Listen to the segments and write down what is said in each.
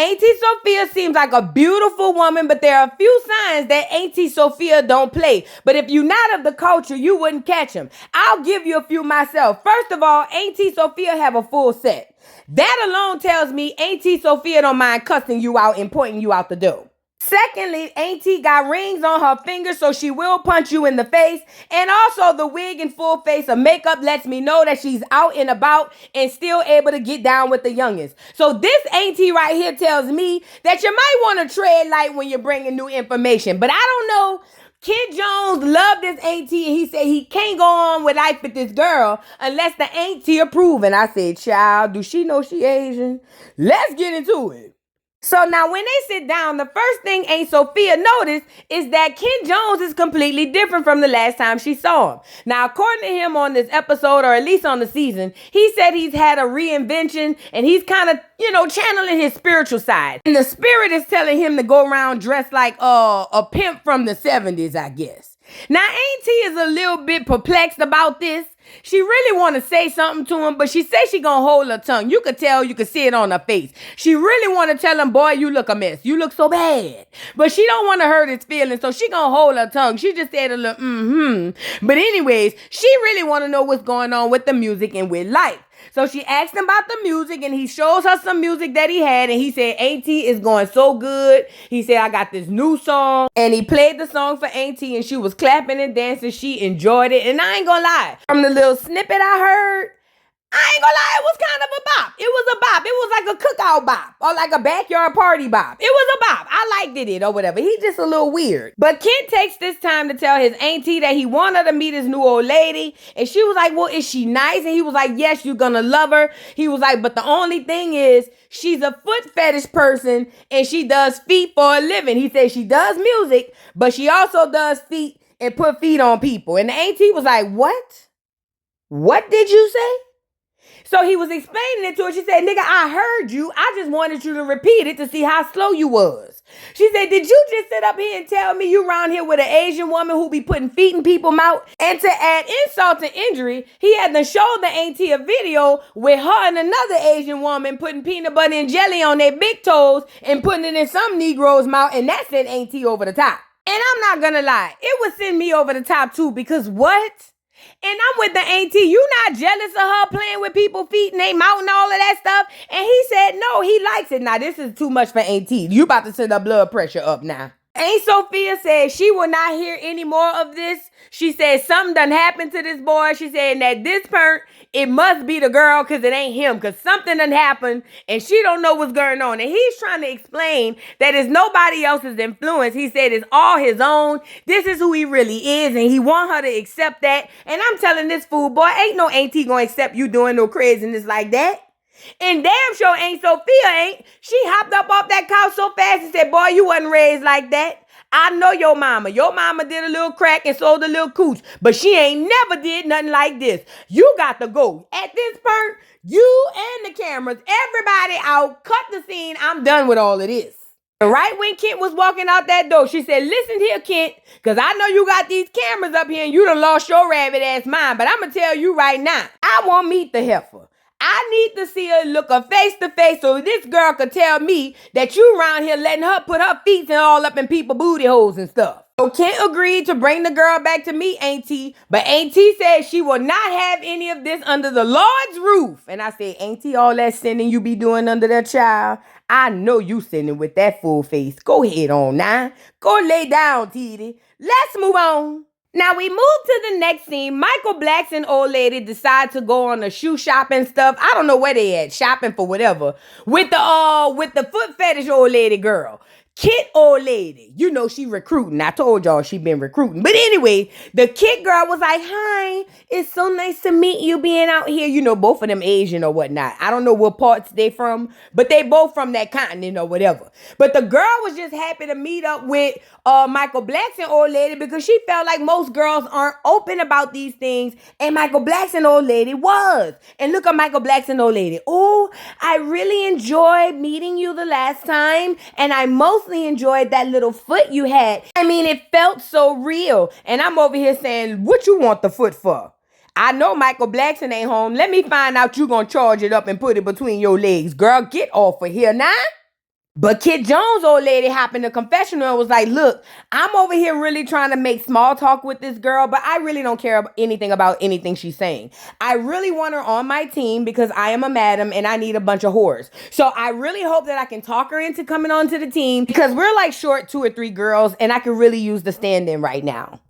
Auntie Sophia seems like a beautiful woman, but there are a few signs that Auntie Sophia don't play. But if you're not of the culture, you wouldn't catch them. I'll give you a few myself. First of all, Auntie Sophia have a full set. That alone tells me Auntie Sophia don't mind cussing you out and pointing you out the door. Secondly, Auntie got rings on her fingers, so she will punch you in the face. And also the wig and full face of makeup lets me know that she's out and about and still able to get down with the youngins. So this Auntie right here tells me that you might want to tread light when you're bringing new information. But I don't know. Kid Jones loved this Auntie, and he said he can't go on with life with this girl unless the Auntie approve. And I said, child, do she know she Asian? Let's get into it. So now when they sit down, the first thing Aunt Sophia noticed is that Kid Jones is completely different from the last time she saw him. Now, according to him on this episode, or at least on the season, he said he's had a reinvention and he's kind of, channeling his spiritual side. And the spirit is telling him to go around dressed like a pimp from the 70s, I guess. Now, Auntie is a little bit perplexed about this. She really want to say something to him, but she says she gonna hold her tongue. You could tell, you could see it on her face. She really want to tell him, boy, you look a mess. You look so bad. But she don't want to hurt his feelings, so she gonna hold her tongue. She just said a little, But anyways, she really want to know what's going on with the music and with life. So she asked him about the music, and he shows her some music that he had, and he said, Auntie is going so good. He said, I got this new song, and he played the song for Auntie, and she was clapping and dancing. She enjoyed it, and I ain't gonna lie, from the little snippet I heard, I ain't gonna lie, it was kind of a bop. It was a bop. It was like a cookout bop or like a backyard party bop. It was a bop. I liked it or whatever. He's just a little weird. But Kent takes this time to tell his auntie that he wanted her to meet his new old lady. And she was like, well, is she nice? And he was like, yes, you're gonna love her. He was like, but the only thing is, she's a foot fetish person and she does feet for a living. He said she does music, but she also does feet and put feet on people. And the auntie was like, what? What did you say? So he was explaining it to her. She said, nigga, I heard you. I just wanted you to repeat it to see how slow you was. She said, did you just sit up here and tell me you around here with an Asian woman who be putting feet in people's mouth? And to add insult to injury, he had to show the auntie a video with her and another Asian woman putting peanut butter and jelly on their big toes and putting it in some Negro's mouth. And that sent auntie over the top. And I'm not gonna lie, it would send me over the top too, because what? And I'm with the auntie. You not jealous of her playing with people's feet and they mouth and all of that stuff? And he said, no, he likes it. Now, this is too much for auntie. You about to send her blood pressure up now. Aunt Sophia said she will not hear any more of this. She said something done happened to this boy. She said that this parent, it must be the girl because it ain't him, because something done happened and she don't know what's going on. And he's trying to explain that it's nobody else's influence. He said it's all his own. This is who he really is, and he want her to accept that. And I'm telling this fool, boy, ain't no auntie gonna accept you doing no craziness like that. And damn sure Aunt Sophia ain't. She hopped up off that couch so fast and said, boy, you wasn't raised like that. I know your mama. Your mama did a little crack and sold a little cooch, but she ain't never did nothing like this. You got to go. At this point, you and the cameras, everybody out, cut the scene. I'm done with all of this. And right when Kent was walking out that door, she said, listen here, Kent, because I know you got these cameras up here and you done lost your rabbit ass mind, but I'm going to tell you right now, I won't meet the heifer. I need to see her look her face to face so this girl could tell me that you around here letting her put her feet and all up in people's booty holes and stuff. So Kent agreed to bring the girl back to me, Auntie, but Auntie said she will not have any of this under the Lord's roof. And I said, Auntie, all that sinning you be doing under that child, I know you sinning with that full face. Go ahead on now. Go lay down, Teddy. Let's move on. Now we move to the next scene. Michael Blackson old lady decide to go on a shoe shopping stuff. I don't know where they at, shopping for whatever. With the foot fetish old lady girl. Kit old lady. You know she recruiting. I told y'all she been recruiting. But anyway, the Kit girl was like, hi, it's so nice to meet you being out here. You know, both of them Asian or whatnot. I don't know what parts they from, but they both from that continent or whatever. But the girl was just happy to meet up with Michael Blackson old lady because she felt like most girls aren't open about these things. And Michael Blackson old lady was. And look at Michael Blackson old lady. Oh, I really enjoyed meeting you the last time. And I mostly enjoyed that little foot you had. I mean, it felt so real. And I'm over here saying, what you want the foot for? I know Michael Blackson ain't home. Let me find out you gonna charge it up and put it between your legs. Girl, get off of here now. But Kid Jones' old lady hopped in the confessional and was like, look, I'm over here really trying to make small talk with this girl, but I really don't care anything about anything she's saying. I really want her on my team because I am a madam and I need a bunch of whores. So I really hope that I can talk her into coming onto the team because we're like short 2 or 3 girls and I could really use the stand-in right now.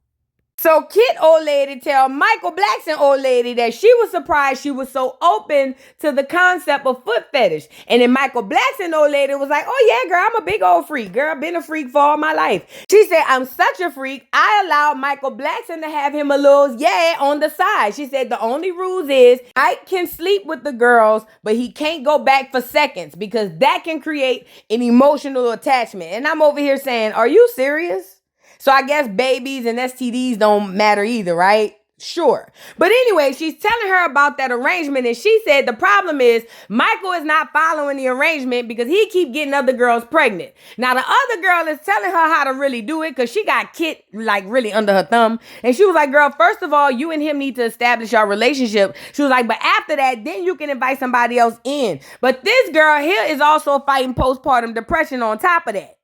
So Kit old lady tell Michael Blackson old lady that she was surprised she was so open to the concept of foot fetish. And then Michael Blackson old lady was like, oh yeah, girl, I'm a big old freak. Girl, been a freak for all my life. She said, I'm such a freak. I allowed Michael Blackson to have him a little yeah on the side. She said the only rules is Ike can sleep with the girls, but he can't go back for seconds because that can create an emotional attachment. And I'm over here saying, are you serious? So I guess babies and STDs don't matter either, right? Sure. But anyway, she's telling her about that arrangement and she said the problem is Michael is not following the arrangement because he keep getting other girls pregnant. Now the other girl is telling her how to really do it because she got Kit like really under her thumb. And she was like, girl, first of all, you and him need to establish your relationship. She was like, but after that, then you can invite somebody else in. But this girl here is also fighting postpartum depression on top of that.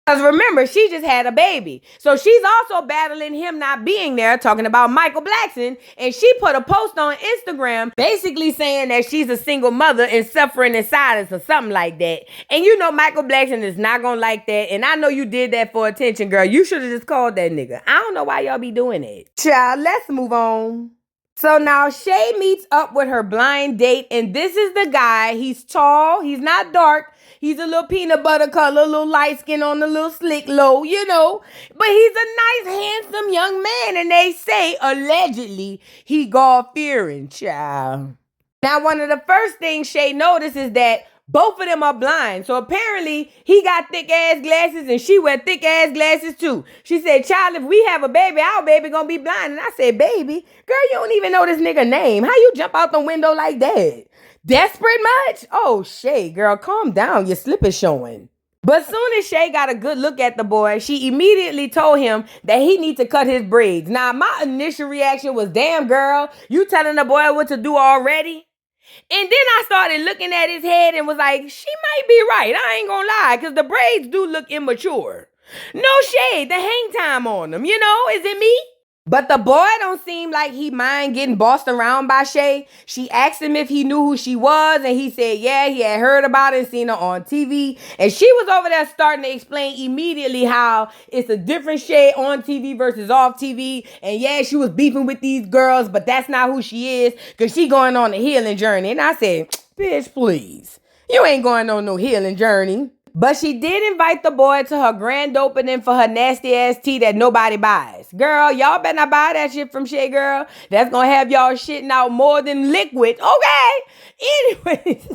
Because remember, she just had a baby. So she's also battling him not being there, talking about Michael Blackson. And she put a post on Instagram basically saying that she's a single mother and suffering in silence or something like that. And you know Michael Blackson is not going to like that. And I know you did that for attention, girl. You should have just called that nigga. I don't know why y'all be doing it. Child, let's move on. So now Shay meets up with her blind date. And this is the guy. He's tall. He's not dark. He's a little peanut butter color, a little light skin on the little slick low, you know. But he's a nice, handsome young man. And they say, allegedly, he God-fearing, child. Now, one of the first things Shay noticed is that both of them are blind. So apparently, he got thick-ass glasses and she wear thick-ass glasses too. She said, child, if we have a baby, our baby gonna be blind. And I said, baby, girl, you don't even know this nigga name. How you jump out the window like that? Desperate much? Oh, Shay, girl, calm down. Your slip is showing. But soon as Shay got a good look at the boy, she immediately told him that he need to cut his braids. Now, my initial reaction was, damn, girl, you telling the boy what to do already? And then I started looking at his head and was like, she might be right. I ain't gonna lie, because the braids do look immature. No shade, the hang time on them, you know? Is it me? But the boy don't seem like he mind getting bossed around by Shay. She asked him if he knew who she was, and he said, yeah, he had heard about it and seen her on TV. And she was over there starting to explain immediately how it's a different Shay on TV versus off TV. And yeah, she was beefing with these girls, but that's not who she is because she going on a healing journey. And I said, bitch, please. You ain't going on no healing journey. But she did invite the boy to her grand opening for her nasty ass tea that nobody buys. Girl, y'all better not buy that shit from Shay, girl. That's gonna have y'all shitting out more than liquid. Okay. Anyways,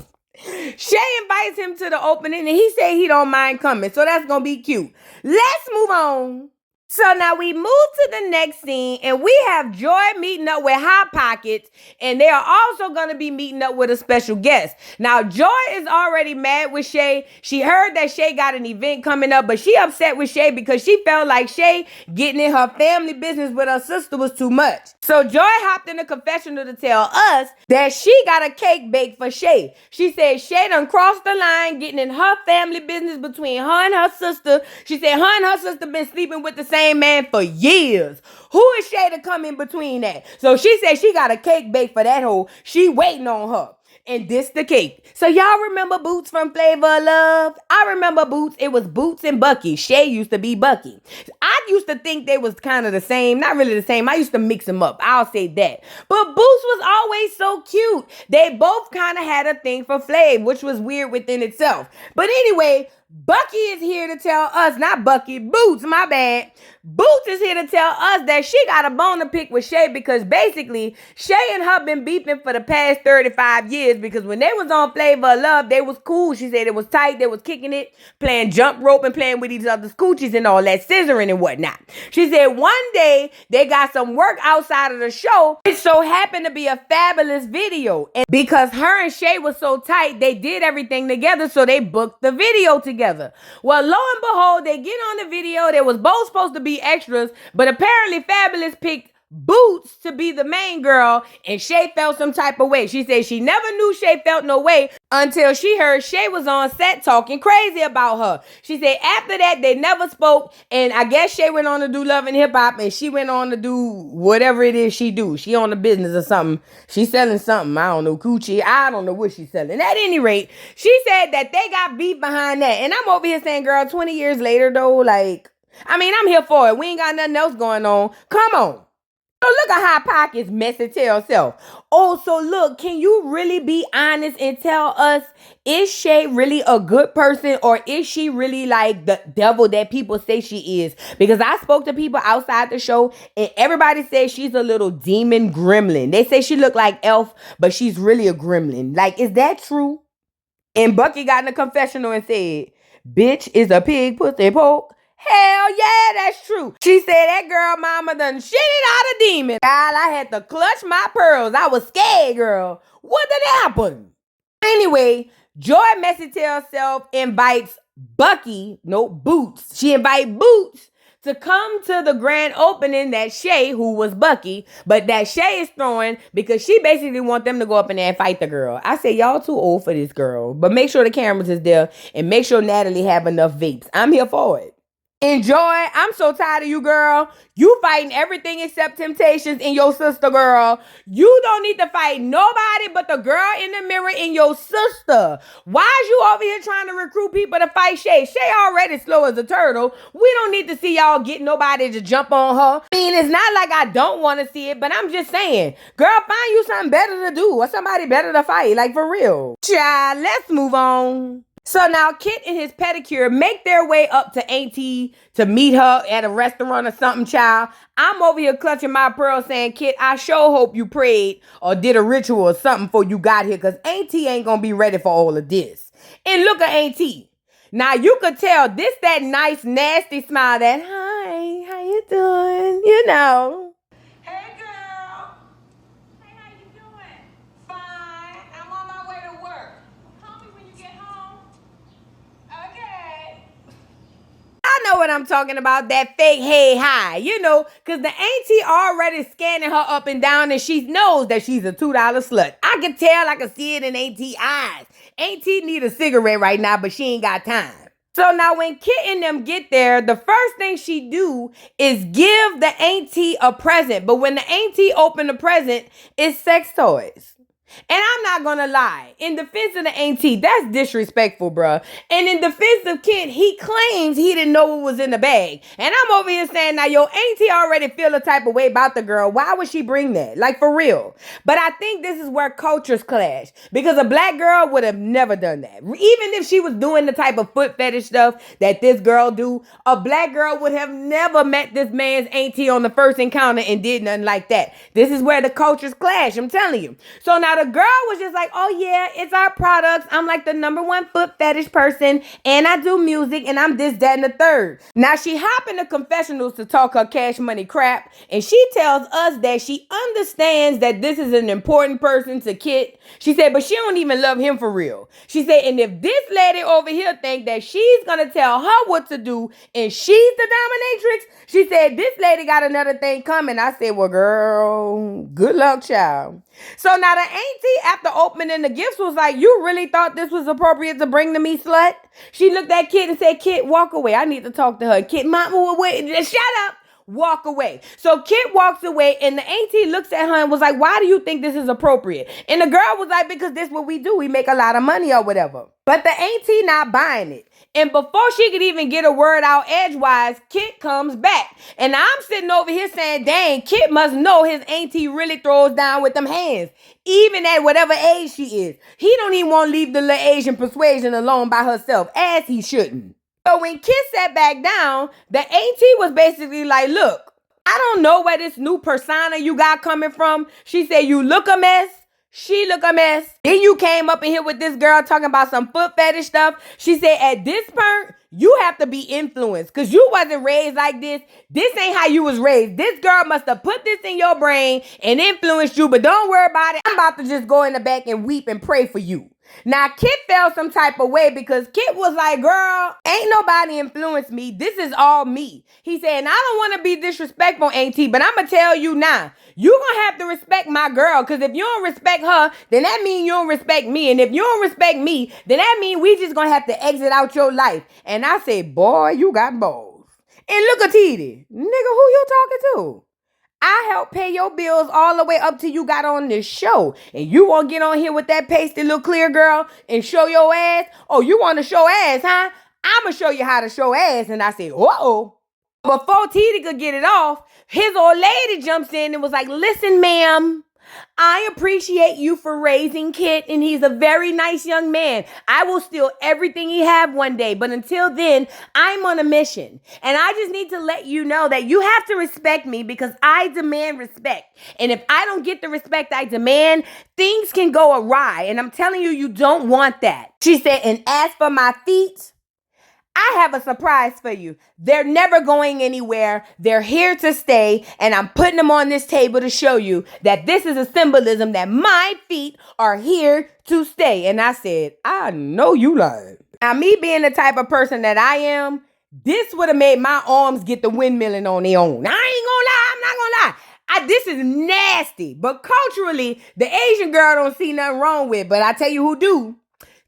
Shay invites him to the opening and he said he don't mind coming. So that's gonna be cute. Let's move on. So now we move to the next scene and we have Joy meeting up with Hot Pockets and they are also going to be meeting up with a special guest. Now Joy is already mad with Shay. She heard that Shay got an event coming up, but she upset with Shay because she felt like Shay getting in her family business with her sister was too much. So Joy hopped in the confessional to tell us that she got a cake baked for Shay. She said Shay done crossed the line getting in her family business between her and her sister. She said her and her sister been sleeping with the same man for years. Who is Shay to come in between that? So she said she got a cake baked for that hoe. She waiting on her. And this the cake. So y'all remember Boots from Flavor of Love? I remember Boots. It was Boots and Bucky. Shay used to be Bucky. I used to think they was kind of the same. Not really the same. I used to mix them up. I'll say that. But Boots was always so cute. They both kind of had a thing for Flav, which was weird within itself. But anyway, Bucky is here to tell us, not Bucky, Boots, my bad. Boots is here to tell us that she got a bone to pick with Shay because basically Shay and her been beefing for the past 35 years because when they was on Flavor of Love, they was cool. She said it was tight. They was kicking it, playing jump rope and playing with each other's coochies and all that scissoring and whatnot. She said one day they got some work outside of the show. It so happened to be a fabulous video. And because her and Shay was so tight, they did everything together, so they booked the video together. Well, lo and behold, they get on the video. They was both supposed to be extras, but apparently Fabulous picked Boots to be the main girl, and Shay felt some type of way. She said she never knew Shay felt no way until she heard Shay was on set talking crazy about her. She said after that, they never spoke, and I guess Shay went on to do Love and Hip Hop, and she went on to do whatever it is she do. She on the business or something. She's selling something. I don't know, coochie. I don't know what she's selling. At any rate, she said that they got beef behind that, and I'm over here saying, girl, 20 years later, though, like, I mean, I'm here for it. We ain't got nothing else going on. Come on. So look at how Pocket's messy tail self. Oh, so look, can you really be honest and tell us, is Shay really a good person, or is she really like the devil that people say she is? Because I spoke to people outside the show, and everybody says she's a little demon gremlin. They say she look like Elf, but she's really a gremlin. Like, is that true? And Bucky got in a confessional and said, bitch is a pig pussy poke. Hell yeah, that's true. She said that girl mama done shitted out a demon. God, I had to clutch my pearls. I was scared, girl. What did happen? Anyway, Joy Messy Tail Self invites Boots. She invites Boots to come to the grand opening that Shay, who was Bucky, but that Shay is throwing because she basically want them to go up in there and fight the girl. I say, y'all too old for this girl, but make sure the cameras is there and make sure Natalie have enough vapes. I'm here for it. Enjoy. I'm so tired of you, girl. You fighting everything except temptations in your sister, girl. You don't need to fight nobody but the girl in the mirror in your sister. Why is you over here trying to recruit people to fight Shay? Shay already slow as a turtle. We don't need to see y'all get nobody to jump on her. I mean, it's not like I don't want to see it, but I'm just saying, girl, find you something better to do or somebody better to fight. Like, for real. Child, let's move on. So now Kit and his pedicure make their way up to Auntie to meet her at a restaurant or something, child. I'm over here clutching my pearl saying, Kit, I sure hope you prayed or did a ritual or something before you got here, because Auntie ain't going to be ready for all of this. And look at Auntie. Now you could tell this that nice, nasty smile that, hi, how you doing? You know. Hey, girl. Hey, how you doing? Fine. I'm on my way to work. Call me when you get home. Okay. I know what I'm talking about, that fake hey, hi, you know, because the Auntie already scanning her up and down and she knows that she's a $2 slut. I can tell, I can see it in Auntie eyes. Auntie need a cigarette right now, but she ain't got time. So now when Kit and them get there, the first thing she do is give the Auntie a present. But when the Auntie open the present, it's sex toys. And I'm not gonna lie, in defense of the Auntie, that's disrespectful, bruh. And in defense of Kit, he claims he didn't know what was in the bag. And I'm over here saying, now your Auntie already feel a type of way about the girl. Why would she bring that? Like, for real. But I think this is where cultures clash, because a black girl would have never done that. Even if she was doing the type of foot fetish stuff that this girl do, a black girl would have never met this man's Auntie on the first encounter and did nothing like that. This is where the cultures clash, I'm telling you. So now the girl was just like, oh yeah, it's our products. I'm like the #1 foot fetish person, and I do music, and I'm this, that, and the third. Now she hop into confessionals to talk her cash money crap, and she tells us that she understands that this is an important person to Kit. She said, but she don't even love him for real. She said, and if this lady over here think that she's gonna tell her what to do, and she's the dominatrix, she said, this lady got another thing coming. I said, well, girl, good luck, child. So now the Auntie, after opening the gifts, was like, you really thought this was appropriate to bring to me, slut? She looked at Kit and said, Kit, walk away. I need to talk to her. Kit, mama, wait, shut up. Walk away. So Kit walks away, and the Auntie looks at her and was like, why do you think this is appropriate? And the girl was like, because this is what we do. We make a lot of money or whatever. But the Auntie not buying it. And before she could even get a word out edgewise, Kit comes back. And I'm sitting over here saying, dang, Kit must know his Auntie really throws down with them hands, even at whatever age she is. He don't even want to leave the little Asian persuasion alone by herself, as he shouldn't. So when Kit sat back down, the Auntie was basically like, look, I don't know where this new persona you got coming from. She said, you look a mess. She look a mess. Then you came up in here with this girl talking about some foot fetish stuff. She said, at this point, you have to be influenced because you wasn't raised like this. This ain't how you was raised. This girl must have put this in your brain and influenced you, but don't worry about it. I'm about to just go in the back and weep and pray for you. Now, Kit felt some type of way because Kit was like, girl, ain't nobody influenced me. This is all me. He said, and I don't want to be disrespectful, Auntie, but I'm going to tell you now, you going to have to respect my girl, because if you don't respect her, then that means you don't respect me. And if you don't respect me, then that means we just going to have to exit out your life. And I said, boy, you got balls. And look at Titi. Nigga, who you talking to? I helped pay your bills all the way up till you got on this show. And you want to get on here with that pasty little clear girl and show your ass? Oh, you want to show ass, huh? I'm going to show you how to show ass. And I said, uh-oh. Before Titi could get it off, his old lady jumps in and was like, listen, ma'am, I appreciate you for raising Kit, and he's a very nice young man. I will steal everything he have one day, but until then, I'm on a mission. And I just need to let you know that you have to respect me because I demand respect. And if I don't get the respect I demand, things can go awry. And I'm telling you, you don't want that. She said, and as for my feet, I have a surprise for you. They're never going anywhere. They're here to stay. And I'm putting them on this table to show you that this is a symbolism that my feet are here to stay. And I said, I know you lied. Now, me being the type of person that I am, this would have made my arms get the windmilling on their own. I ain't gonna lie. I'm not gonna lie. This is nasty. But culturally, the Asian girl don't see nothing wrong with. But I tell you who do.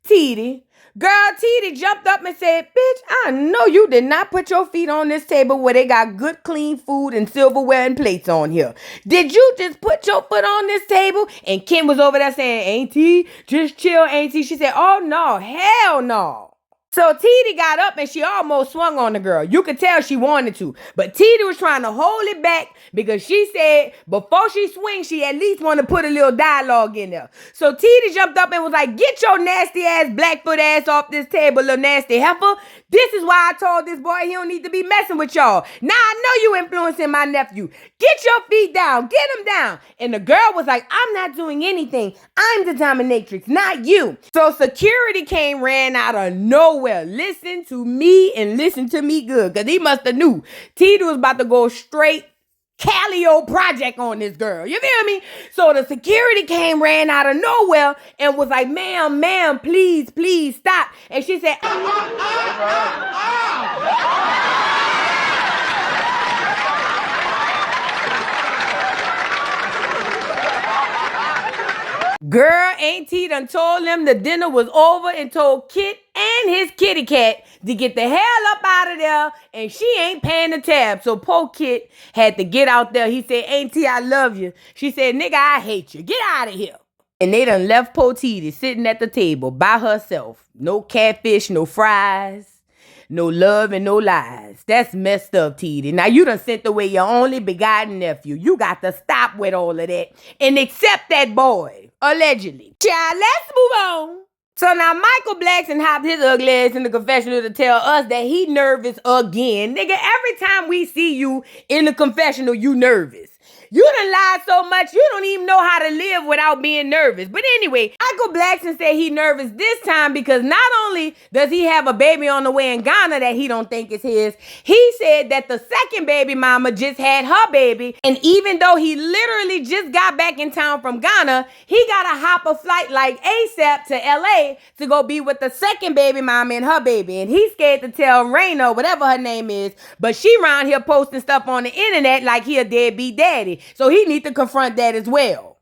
Titi. Girl, Titi jumped up and said, bitch, I know you did not put your feet on this table where they got good, clean food and silverware and plates on here. Did you just put your foot on this table? And Kim was over there saying, Auntie, just chill, Auntie. She said, oh, no, hell no. So Titi got up and she almost swung on the girl. You could tell she wanted to. But Titi was trying to hold it back because she said before she swings, she at least want to put a little dialogue in there. So Titi jumped up and was like, get your nasty ass Blackfoot ass off this table, little nasty heifer. This is why I told this boy he don't need to be messing with y'all. Now I know you influencing my nephew. Get your feet down. Get him down. And the girl was like, I'm not doing anything. I'm the dominatrix, not you. So security ran out of nowhere. Listen to me and listen to me good, because he must have knew Titi was about to go straight Calio project on this girl. You feel me? So the security ran out of nowhere and was like, ma'am, please stop. And she said, girl, Auntie done told him the dinner was over and told Kit and his kitty cat to get the hell up out of there, and she ain't paying the tab. So poor Kit had to get out there. He said, Auntie, I love you. She said, nigga, I hate you. Get out of here. And they done left poor Titi sitting at the table by herself. No catfish, no fries, no love and no lies. That's messed up, Titi. Now you done sent away your only begotten nephew. You got to stop with all of that and accept that boy, allegedly. Child, let's move on. So now Michael Blackson hopped his ugly ass in the confessional to tell us that he nervous again. Nigga, every time we see you in the confessional, you nervous. You done lied so much, you don't even know how to live without being nervous. But anyway, Michael Blackson said he nervous this time because not only does he have a baby on the way in Ghana that he don't think is his, he said that the second baby mama just had her baby. And even though he literally just got back in town from Ghana, he got to hop a flight like ASAP to LA to go be with the second baby mama and her baby. And he's scared to tell Raina, whatever her name is, but she around here posting stuff on the internet like he a deadbeat daddy. So he need to confront that as well.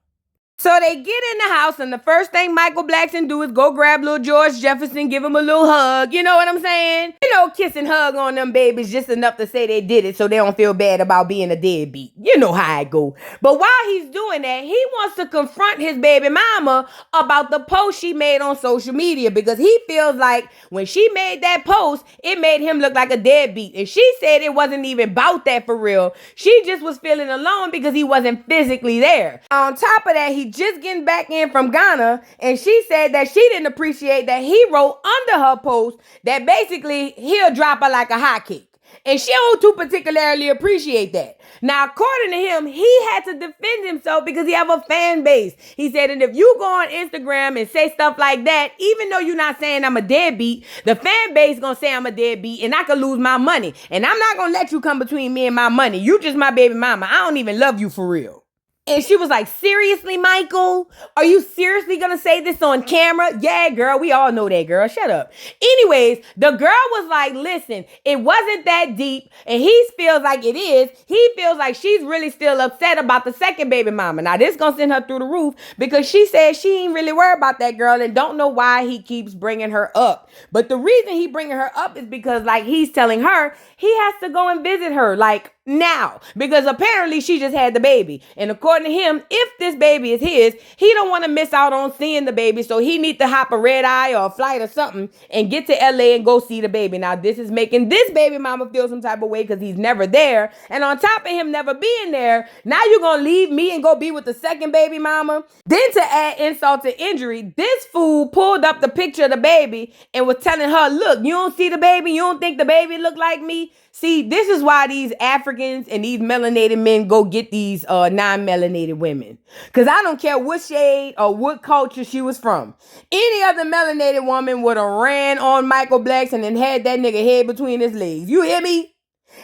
So they get in the house, and the first thing Michael Blackson do is go grab little George Jefferson, give him a little hug. You know what I'm saying? You know, kiss and hug on them babies just enough to say they did it so they don't feel bad about being a deadbeat. You know how it go. But while he's doing that, he wants to confront his baby mama about the post she made on social media, because he feels like when she made that post, it made him look like a deadbeat. And she said it wasn't even about that for real. She just was feeling alone because he wasn't physically there. On top of that, he just getting back in from Ghana, and she said that she didn't appreciate that he wrote under her post that basically he'll drop her like a hotcake. And she don't too particularly appreciate that. Now, according to him, he had to defend himself because he have a fan base. He said, and if you go on Instagram and say stuff like that, even though you're not saying I'm a deadbeat, the fan base gonna say I'm a deadbeat and I could lose my money. And I'm not gonna let you come between me and my money. You just my baby mama. I don't even love you for real. And she was like, seriously, Michael? Are you seriously gonna say this on camera? Yeah, girl, we all know that, girl. Shut up. Anyways, the girl was like, listen, it wasn't that deep. And he feels like it is. He feels like she's really still upset about the second baby mama. Now, this gonna send her through the roof because she said she ain't really worried about that girl and don't know why he keeps bringing her up. But the reason he bringing her up is because, like, he's telling her he has to go and visit her, like, now, because apparently she just had the baby. And according to him, if this baby is his, he don't want to miss out on seeing the baby. So he needs to hop a red eye or a flight or something and get to LA and go see the baby. Now, this is making this baby mama feel some type of way because he's never there. And on top of him never being there, now you're going to leave me and go be with the second baby mama. Then to add insult to injury, this fool pulled up the picture of the baby and was telling her, look, you don't see the baby? You don't think the baby look like me? See, this is why these Africans and these melanated men go get these non-melanated women. Because I don't care what shade or what culture she was from. Any other melanated woman would have ran on Michael Blackson and had that nigga head between his legs. You hear me?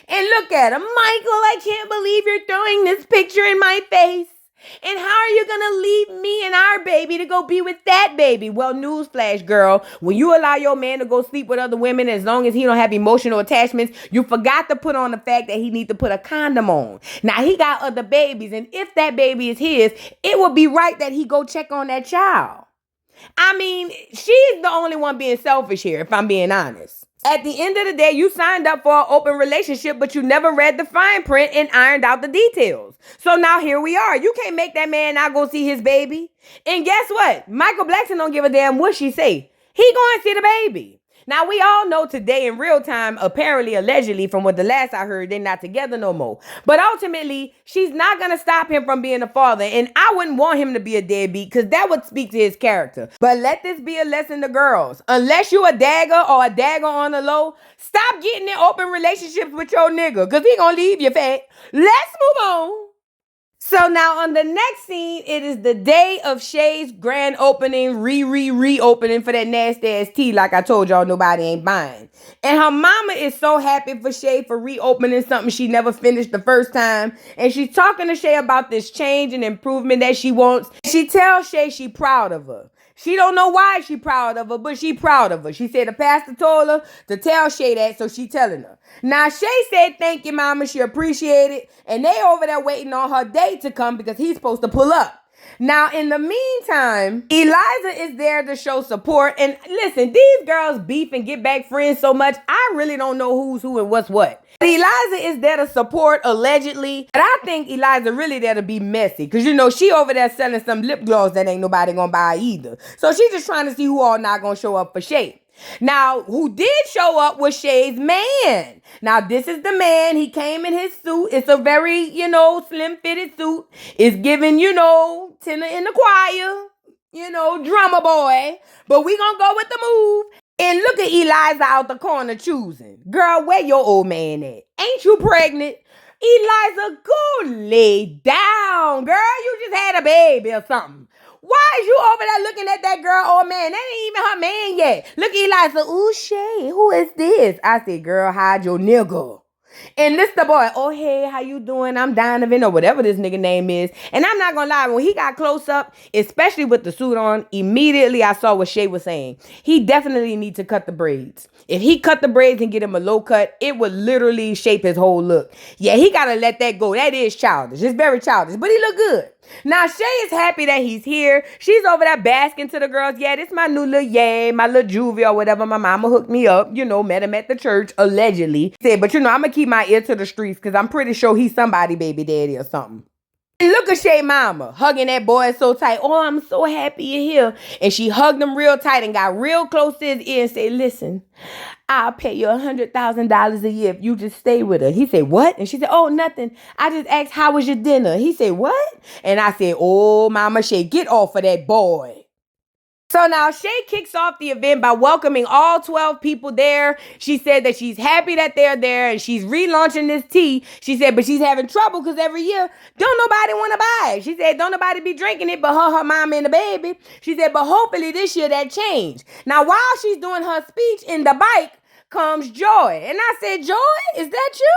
And look at him. Michael, I can't believe you're throwing this picture in my face. And how are you going to leave me and our baby to go be with that baby? Well, newsflash, girl. When you allow your man to go sleep with other women, as long as he don't have emotional attachments, you forgot to put on the fact that he need to put a condom on. Now, he got other babies, and if that baby is his, it would be right that he go check on that child. I mean, she's the only one being selfish here, if I'm being honest. At the end of the day, you signed up for an open relationship, but you never read the fine print and ironed out the details. So now here we are. You can't make that man not go see his baby. And guess what? Michael Blackson don't give a damn what she say. He going to see the baby. Now, we all know today in real time, apparently, allegedly, from what the last I heard, they're not together no more. But ultimately, she's not going to stop him from being a father. And I wouldn't want him to be a deadbeat because that would speak to his character. But let this be a lesson to girls. Unless you a dagger or a dagger on the low, stop getting in open relationships with your nigga because he going to leave you fat. Let's move on. So now on the next scene, it is the day of Shay's grand opening, reopening for that nasty ass tea. Like I told y'all, nobody ain't buying. And her mama is so happy for Shay for reopening something she never finished the first time. And she's talking to Shay about this change and improvement that she wants. She tells Shay she proud of her. She don't know why she proud of her, but she proud of her. She said the pastor told her to tell Shay that, so she telling her. Now, Shay said, thank you, mama. She appreciate it. And they over there waiting on her date to come because he's supposed to pull up. Now, in the meantime, Eliza is there to show support. And listen, these girls beef and get back friends so much, I really don't know who's who and what's what. Eliza is there to support, allegedly. But I think Eliza really there to be messy. Because, you know, she over there selling some lip gloss that ain't nobody gonna buy either. So she's just trying to see who all not gonna show up for Shay. Now, who did show up was Shay's man. Now, this is the man. He came in his suit. It's a very, you know, slim-fitted suit. It's giving, you know, tenor in the choir, you know, drummer boy. But we gonna go with the move. And look at Eliza out the corner choosing. Girl, where your old man at? Ain't you pregnant? Eliza, go lay down, girl. You just had a baby or something. Why is you over there looking at that girl, old man? That ain't even her man yet. Look at Eliza. Ooh, Shay, who is this? I said, girl, hide your nigga. And this the boy, oh, hey, how you doing? I'm Donovan or whatever this nigga name is. And I'm not going to lie, when he got close up, especially with the suit on, immediately I saw what Shay was saying. He definitely needs to cut the braids. If he cut the braids and get him a low cut, it would literally shape his whole look. Yeah, he got to let that go. That is childish. It's very childish, but he look good. Now, Shay is happy that he's here. She's over there basking to the girls. Yeah, this my new little yay, my little juvie or whatever. My mama hooked me up, you know, met him at the church, allegedly. Said, but you know, I'm going to keep my ear to the streets because I'm pretty sure he's somebody baby daddy or something. And look at Shay mama hugging that boy so tight. Oh, I'm so happy you're here. And she hugged him real tight and got real close to his ear and said, listen, I'll pay you $100,000 a year if you just stay with her. He said, what? And she said, oh, nothing. I just asked, how was your dinner? He said, what? And I said, oh, Mama Shay, get off of that boy. So now Shay kicks off the event by welcoming all 12 people there. She said that she's happy that they're there and she's relaunching this tea. She said, but she's having trouble because every year, don't nobody want to buy it. She said, don't nobody be drinking it but her mama and the baby. She said, but hopefully this year that changed. Now, while she's doing her speech in the bike comes Joy. And I said, Joy, is that you?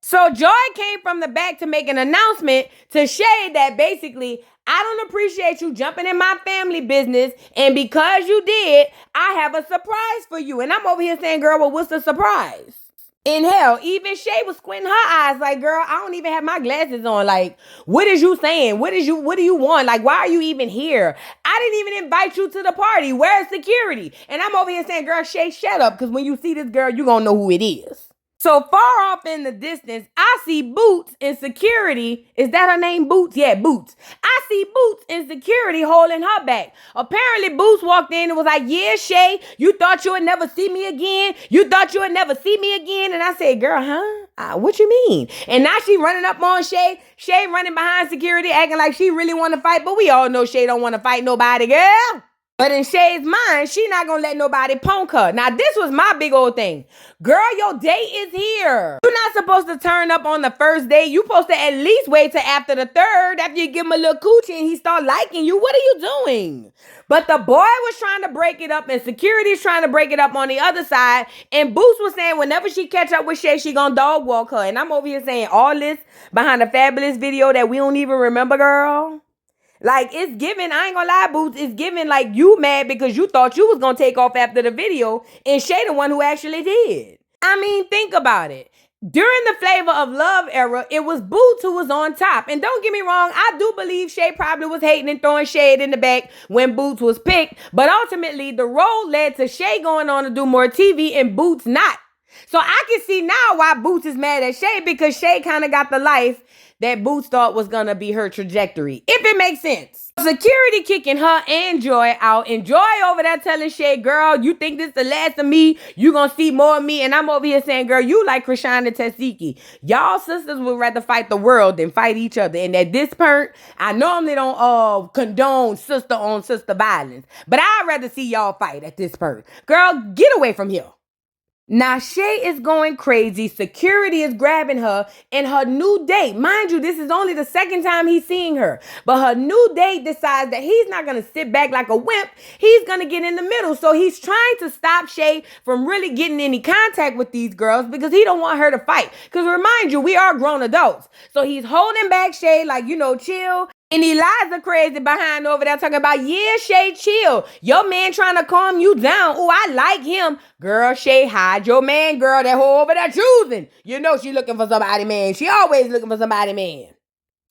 So Joy came from the back to make an announcement to Shay that basically, I don't appreciate you jumping in my family business, and because you did, I have a surprise for you. And I'm over here saying, girl, well, what's the surprise? In hell, even Shay was squinting her eyes like, girl, I don't even have my glasses on. Like, what is you saying? What do you want? Like, why are you even here? I didn't even invite you to the party. Where's security? And I'm over here saying, girl, Shay, shut up. Because when you see this girl, you gonna know who it is. So far off in the distance, I see Boots in security. Is that her name, Boots? Yeah, Boots. I see Boots in security holding her back. Apparently, Boots walked in and was like, yeah, Shay, you thought you would never see me again? You thought you would never see me again? And I said, girl, huh? What you mean? And now she running up on Shay. Shay running behind security, acting like she really want to fight. But we all know Shay don't want to fight nobody, girl. But in Shay's mind, she not gonna let nobody punk her. Now, this was my big old thing. Girl, your date is here. You're not supposed to turn up on the first date. You supposed to at least wait till after the third, after you give him a little coochie and he start liking you. What are you doing? But the boy was trying to break it up and security's trying to break it up on the other side. And Boots was saying whenever she catch up with Shay, she gonna dog walk her. And I'm over here saying all this behind a fabulous video that we don't even remember, girl. Like, it's giving, I ain't gonna lie, Boots, it's giving like you mad because you thought you was gonna take off after the video and Shay the one who actually did. I mean, think about it. During the Flavor of Love era, it was Boots who was on top. And don't get me wrong, I do believe Shay probably was hating and throwing shade in the back when Boots was picked. But ultimately, the role led to Shay going on to do more TV and Boots not. So I can see now why Boots is mad at Shay, because Shay kind of got the life that Boots thought was going to be her trajectory, if it makes sense. Security kicking her and Joy out, and Joy over there telling Shay, girl, you think this the last of me? You going to see more of me? And I'm over here saying, girl, you like Krishan and Tasiki. Y'all sisters would rather fight the world than fight each other. And at this point, I normally don't condone sister on sister violence, but I'd rather see y'all fight at this point. Girl, get away from here. Now, Shay is going crazy. Security is grabbing her, and her new date, mind you, this is only the second time he's seeing her, but her new date decides that he's not going to sit back like a wimp. He's going to get in the middle. So he's trying to stop Shay from really getting any contact with these girls because he don't want her to fight. Because remind you, we are grown adults. So he's holding back Shay like, chill. And Eliza crazy behind over there talking about, yeah, Shay, chill. Your man trying to calm you down. Oh, I like him. Girl, Shay, hide your man, girl. That hoe over there choosing. She looking for somebody, man. She always looking for somebody, man.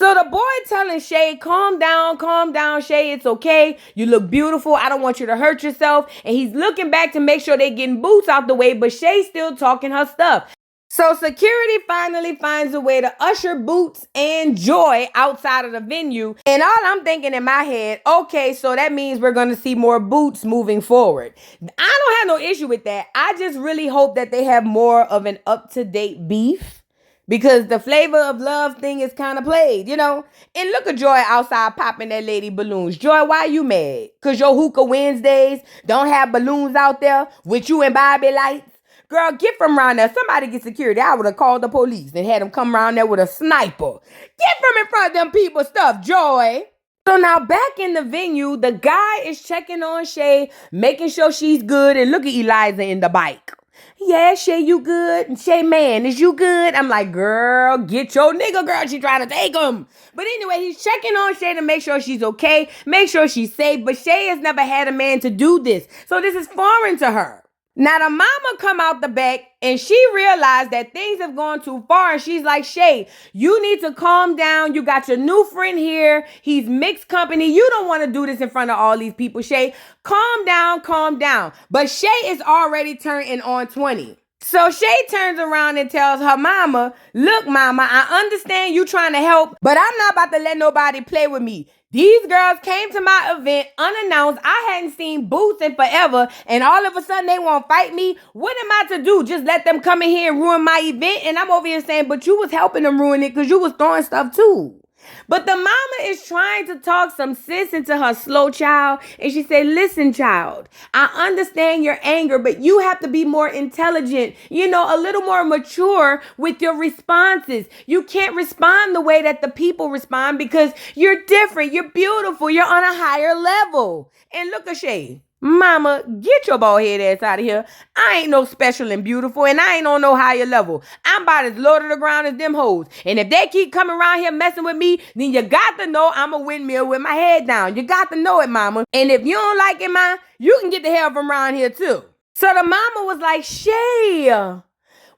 So the boy telling Shay, calm down, Shay. It's okay. You look beautiful. I don't want you to hurt yourself. And he's looking back to make sure they getting Boots out the way, but Shay's still talking her stuff. So security finally finds a way to usher Boots and Joy outside of the venue. And all I'm thinking in my head, okay, so that means we're going to see more Boots moving forward. I don't have no issue with that. I just really hope that they have more of an up-to-date beef, because the Flavor of Love thing is kind of played, And look at Joy outside popping that lady balloons. Joy, why you mad? Because your hookah Wednesdays don't have balloons out there with you and Bobby lights? Girl, get from around there. Somebody get security. I would have called the police and had them come around there with a sniper. Get from in front of them people's stuff, Joy. So now back in the venue, the guy is checking on Shay, making sure she's good. And look at Eliza in the bike. Yeah, Shay, you good? And Shay, man, is you good? I'm like, girl, get your nigga, girl. She trying to take him. But anyway, he's checking on Shay to make sure she's okay, make sure she's safe. But Shay has never had a man to do this. So this is foreign to her. Now, the mama come out the back and she realized that things have gone too far. And she's like, Shay, you need to calm down. You got your new friend here. He's mixed company. You don't want to do this in front of all these people, Shay. Calm down. But Shay is already turning on 20. So Shay turns around and tells her mama, look, mama, I understand you trying to help, but I'm not about to let nobody play with me. These girls came to my event unannounced. I hadn't seen Boots in forever, and all of a sudden they won't fight me. What am I to do? Just let them come in here and ruin my event? And I'm over here saying, but you was helping them ruin it because you was throwing stuff too. But the mama is trying to talk some sense into her slow child. And she said, listen, child, I understand your anger, but you have to be more intelligent, a little more mature with your responses. You can't respond the way that the people respond because you're different. You're beautiful. You're on a higher level. And look at Shay. Mama, get your bald head ass out of here. I ain't no special and beautiful, and I ain't on no higher level. I'm about as low to the ground as them hoes. And if they keep coming around here messing with me, then you got to know I'm a windmill with my head down. You got to know it, mama. And if you don't like it, ma, you can get the hell from around here too. So the mama was like, Shay,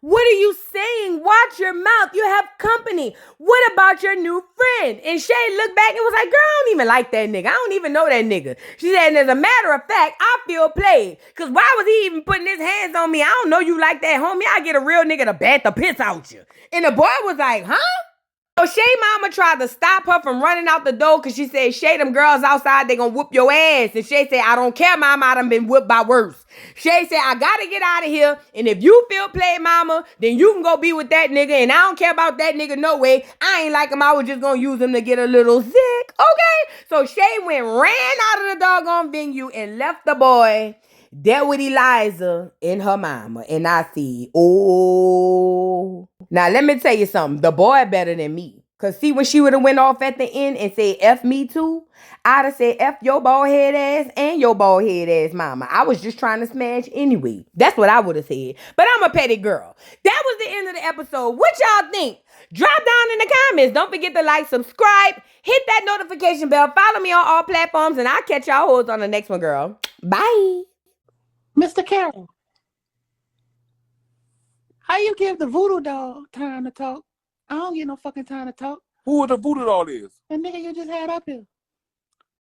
what are you saying? Watch your mouth. You have company. What about your new friend? And Shay looked back and was like, girl, I don't even like that nigga. I don't even know that nigga. She said, and as a matter of fact, I feel played. Because why was he even putting his hands on me? I don't know you like that, homie. I get a real nigga to bat the piss out you. And the boy was like, huh? So Shay mama tried to stop her from running out the door because she said, Shay, them girls outside, they gonna whoop your ass. And Shay said, I don't care, mama, I done been whooped by worse. Shay said, I gotta get out of here. And if you feel played, mama, then you can go be with that nigga. And I don't care about that nigga no way. I ain't like him. I was just gonna use him to get a little sick. Okay? So Shay ran out of the doggone venue and left the boy there with Eliza and her mama. And I see, oh. Now, let me tell you something. The boy better than me. Because see, when she would have went off at the end and said, F me too, I'd have said, F your bald head ass and your bald head ass mama. I was just trying to smash anyway. That's what I would have said. But I'm a petty girl. That was the end of the episode. What y'all think? Drop down in the comments. Don't forget to like, subscribe, hit that notification bell, follow me on all platforms, and I'll catch y'all hoes on the next one, girl. Bye. Mr. Carroll, how you give the voodoo doll time to talk? I don't get no fucking time to talk. Who the voodoo doll is? The nigga you just had up here.